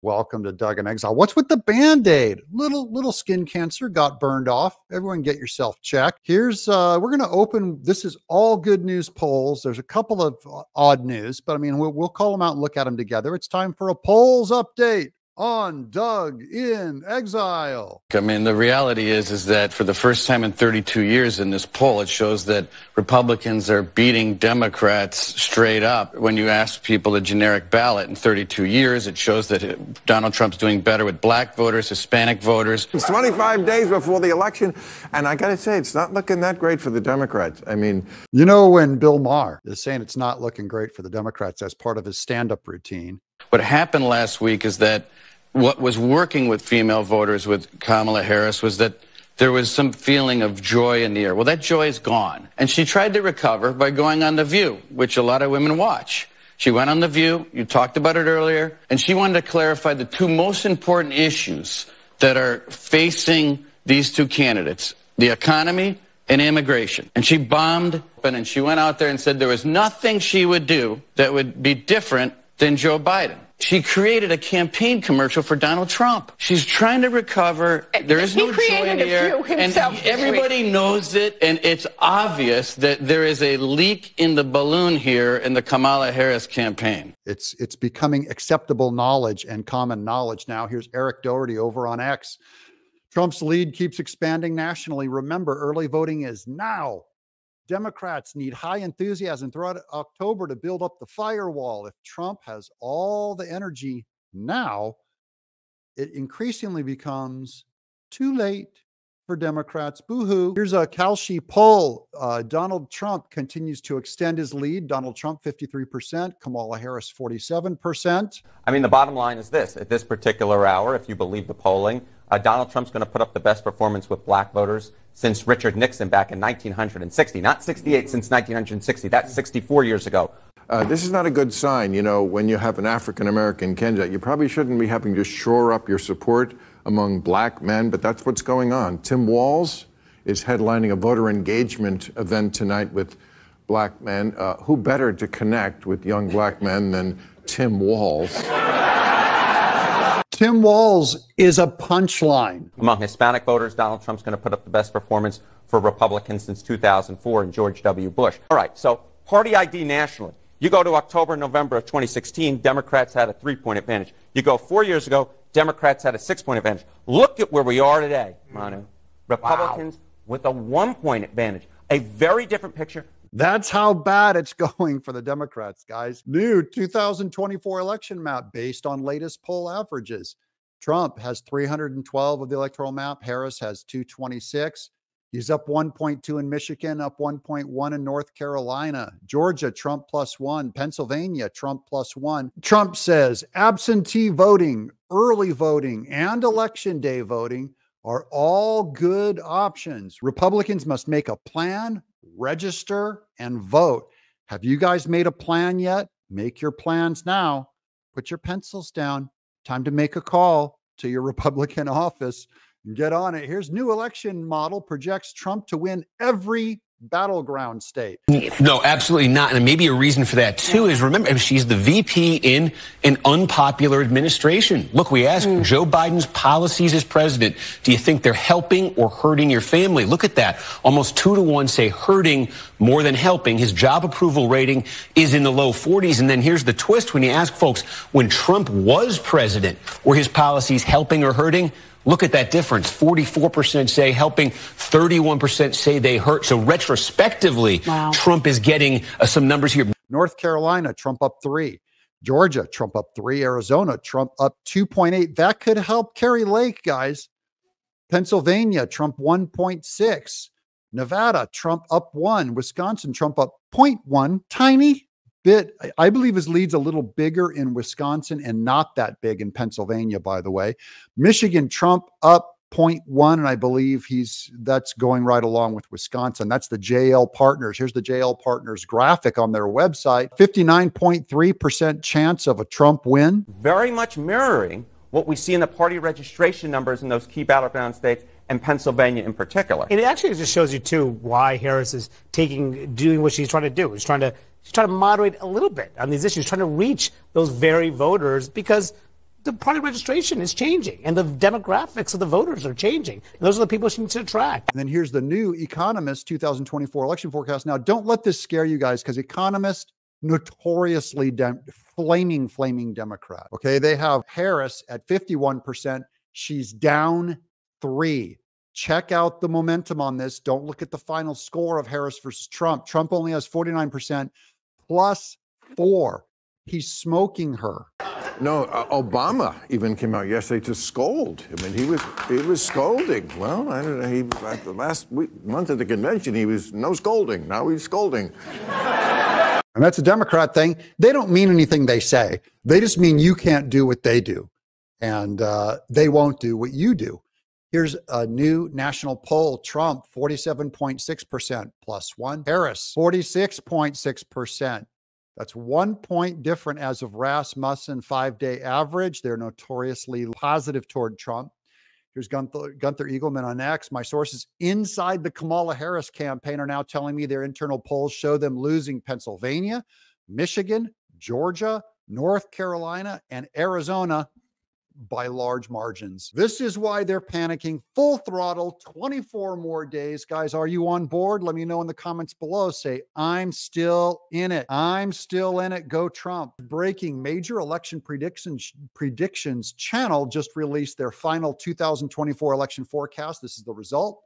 Welcome to Doug in Exile. What's with the Band-Aid? Little skin cancer got burned off. Everyone get yourself checked. Here's, we're going to open, this is all good news polls. There's a couple of odd news, but I mean, we'll call them out and look at them together. It's time for a polls update on Doug in Exile. I mean, the reality is that for the first time in 32 years in this poll, it shows that Republicans are beating Democrats straight up. When you ask people a generic ballot in 32 years, it shows that Donald Trump's doing better with black voters, Hispanic voters. It's 25 days before the election, and I got to say, it's not looking that great for the Democrats. I mean, you know, when Bill Maher is saying it's not looking great for the Democrats as part of his stand-up routine. What happened last week is that what was working with female voters with Kamala Harris was that there was some feeling of joy in the air. Well, that joy is gone. And she tried to recover by going on The View, which a lot of women watch. She went on The View, you talked about it earlier, and she wanted to clarify the two most important issues that are facing these two candidates, the economy and immigration. And she bombed, and she went out there and said there was nothing she would do that would be different than Joe Biden. She created a campaign commercial for Donald Trump. She's trying to recover. There is no joy in the air. And everybody knows it, and it's obvious that there is a leak in the balloon here in the Kamala Harris campaign. It's becoming acceptable knowledge and common knowledge now. Here's Eric Doherty over on X. Trump's lead keeps expanding nationally. Remember, early voting is now. Democrats need high enthusiasm throughout October to build up the firewall. If Trump has all the energy now, it increasingly becomes too late for Democrats. Boo-hoo. Here's a Kalshi poll. Donald Trump continues to extend his lead. Donald Trump, 53%. Kamala Harris, 47%. I mean, the bottom line is this. At this particular hour, if you believe the polling, Donald Trump's going to put up the best performance with black voters since Richard Nixon back in 1960. Not 68, since 1960. That's 64 years ago. this is not a good sign. You know, when you have an African-American candidate, you probably shouldn't be having to shore up your support among black men, but that's what's going on. Tim Walz is headlining a voter engagement event tonight with black men. Who better to connect with young black men than Tim Walz? Tim Walz is a punchline. Among Hispanic voters, Donald Trump's going to put up the best performance for Republicans since 2004 and George W. Bush. All right, so party ID nationally. You go to October, November of 2016, Democrats had a 3-point advantage. You go 4 years ago, Democrats had a 6-point advantage. Look at where we are today, Manu. Republicans with a 1-point advantage. A very different picture. That's how bad it's going for the Democrats, guys. New 2024 election map based on latest poll averages. Trump has 312 of the electoral map. Harris has 226. He's up 1.2 in Michigan, up 1.1 in North Carolina. Georgia, Trump +1. Pennsylvania, Trump +1. Trump says absentee voting, early voting, and election day voting are all good options. Republicans must make a plan, register, and vote. Have you guys made a plan yet? Make your plans now. Put your pencils down. Time to make a call to your Republican office and get on it. Here's new election model projects Trump to win every battleground state. No, absolutely not. And maybe a reason for that, too, is remember, she's the VP in an unpopular administration. Look, we asked Joe Biden's policies as president. Do you think they're helping or hurting your family? Look at that. Almost 2-to-1 say hurting more than helping. His job approval rating is in the low 40s. And then here's the twist. When you ask folks, when Trump was president, were his policies helping or hurting? Look at that difference. 44% say helping, 31% say they hurt. So retrospectively, Trump is getting some numbers here. North Carolina, Trump up 3. Georgia, Trump up 3. Arizona, Trump up 2.8. That could help Kerry Lake, guys. Pennsylvania, Trump 1.6. Nevada, Trump up 1. Wisconsin, Trump up 0.1. Tiny bit. I believe his lead's a little bigger in Wisconsin and not that big in Pennsylvania, by the way. Michigan, Trump up 0.1, and I believe that's going right along with Wisconsin. That's the JL Partners. Here's the JL Partners graphic on their website. 59.3% chance of a Trump win. Very much mirroring what we see in the party registration numbers in those key battleground states, and Pennsylvania in particular. It actually just shows you, too, why Harris is doing what she's trying to do. She's trying to moderate a little bit on these issues, trying to reach those very voters, because the party registration is changing, and the demographics of the voters are changing. And those are the people she needs to attract. And then here's the new Economist 2024 election forecast. Now, don't let this scare you guys, because Economist, notoriously flaming Democrat. Okay, they have Harris at 51%. She's down 3. Check out the momentum on this. Don't look at the final score of Harris versus Trump. Trump only has 49% plus 4. He's smoking her. No, Obama even came out yesterday to scold. I mean, he was scolding. Well, I don't know. At the last month at the convention, he was no scolding. Now he's scolding. And that's a Democrat thing. They don't mean anything they say. They just mean you can't do what they do. And they won't do what you do. Here's a new national poll. Trump, 47.6% plus 1. Harris, 46.6%. That's 1 point different as of Rasmussen 5-day average. They're notoriously positive toward Trump. Here's Gunther Eagleman on X. My sources inside the Kamala Harris campaign are now telling me their internal polls show them losing Pennsylvania, Michigan, Georgia, North Carolina, and Arizona by large margins. This is why they're panicking. Full throttle, 24 more days. Guys, are you on board? Let me know in the comments below. Say, I'm still in it. I'm still in it. Go Trump. Breaking major election predictions channel just released their final 2024 election forecast. This is the result.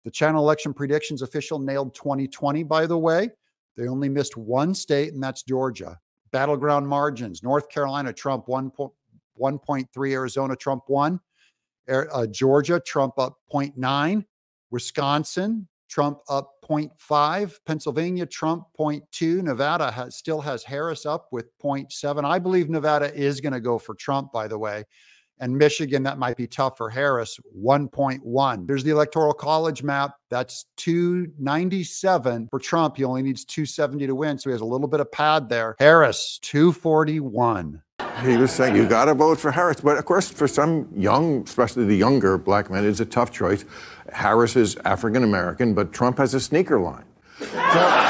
The channel election predictions official nailed 2020, by the way. They only missed one state, and that's Georgia. Battleground margins. North Carolina, Trump 1.3, Arizona, Trump 1. Georgia, Trump up 0.9. Wisconsin, Trump up 0.5. Pennsylvania, Trump 0.2. Nevada still has Harris up with 0.7. I believe Nevada is going to go for Trump, by the way. And Michigan, that might be tough for Harris, 1.1. There's the Electoral College map. That's 297. For Trump, he only needs 270 to win, so he has a little bit of pad there. Harris, 241. He was saying, you got to vote for Harris. But, of course, for some young, especially the younger black men, it's a tough choice. Harris is African-American, but Trump has a sneaker line.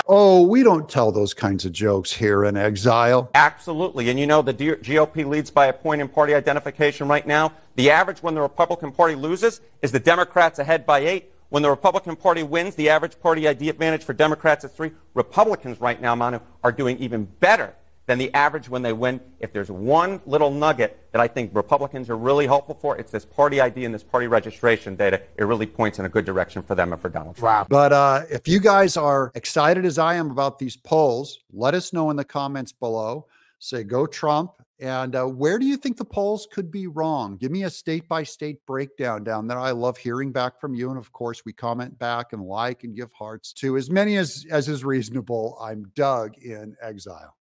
Oh, we don't tell those kinds of jokes here in exile. Absolutely. And you know, the GOP leads by a point in party identification right now. The average when the Republican Party loses is the Democrats ahead by 8. When the Republican Party wins, the average party ID advantage for Democrats is 3. Republicans right now, Manu, are doing even better than the average when they win. If there's one little nugget that I think Republicans are really hopeful for, it's this party ID and this party registration data. It really points in a good direction for them and for Donald Trump. Wow. But if you guys are excited as I am about these polls, let us know in the comments below. Say, go Trump. And where do you think the polls could be wrong? Give me a state-by-state breakdown down there. I love hearing back from you. And of course, we comment back and like and give hearts to as many as is reasonable. I'm Doug in exile.